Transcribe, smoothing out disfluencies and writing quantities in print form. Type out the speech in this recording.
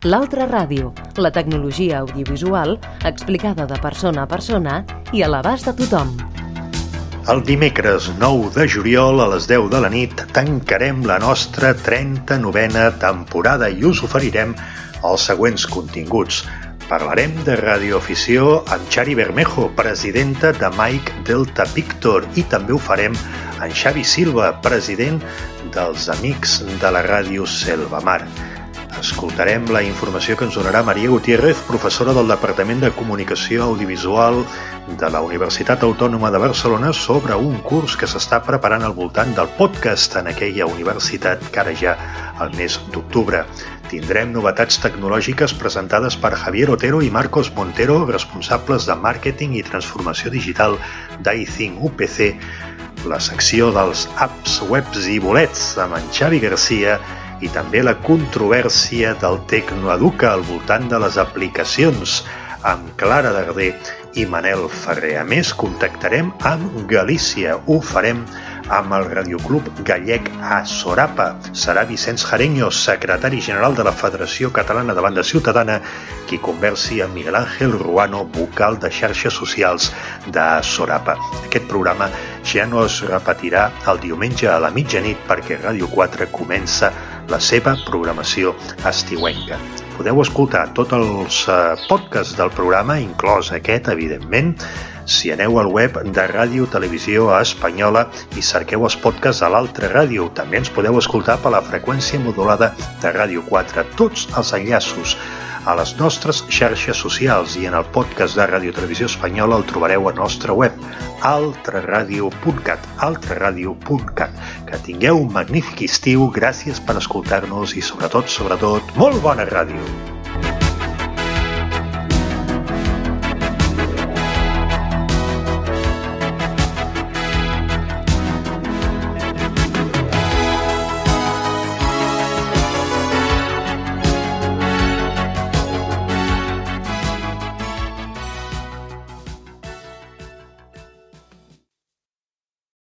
L'Altra Ràdio, la tecnologia audiovisual explicada de persona a persona i a l'abast de tothom. El dimecres 9 de juliol a les 10 de la nit tancarem la nostra 39a temporada i us oferirem els següents continguts. Parlarem de radioafició amb Chari Bermejo, presidenta de Mike Delta Victor, i també ho farem amb Xavi Silva, president dels Amics de la Ràdio Selvamar. Escoltarem la informació que ens donarà Maria Gutiérrez, professora del Departament de Comunicació Audiovisual de la Universitat Autònoma de Barcelona, sobre un curs que s'està preparant al voltant del podcast en aquella universitat que ara ja al mes d'octubre. Tindrem novetats tecnològiques presentades per Javier Otero i Marcos Montero, responsables de màrqueting i transformació digital d'iThink UPC, la secció dels apps, webs i bolets amb en Xavi Garcia i també la controvèrsia del Tecnoeduca al voltant de les aplicacions amb Clara Darder i Manel Ferrer. A més, contactarem amb Galícia. Ho farem amb el Radioclub Gallec a Sorapa. Serà Vicenç Jareño, secretari general de la Federació Catalana de Banda Ciutadana, qui conversi amb Miguel Ángel Ruano, vocal de xarxes socials de Sorapa. Aquest programa ja no es repetirà el diumenge a la mitjanit perquè Ràdio 4 comença la seva programació estiuenca. Podeu escoltar tots els podcasts del programa, inclòs aquest, evidentment, si aneu al web de Ràdio Televisió Espanyola i cerqueu els podcasts a l'Altra Ràdio. També ens podeu escoltar per la freqüència modulada de Ràdio 4. Tots els enllaços a les nostres xarxes socials i en el podcast de Ràdio Televisió Espanyola el trobareu al nostre web, altraradio.cat, altraradio.cat. Que tingueu un magnífic estiu, gràcies per escoltar-nos i sobretot, molt bona ràdio!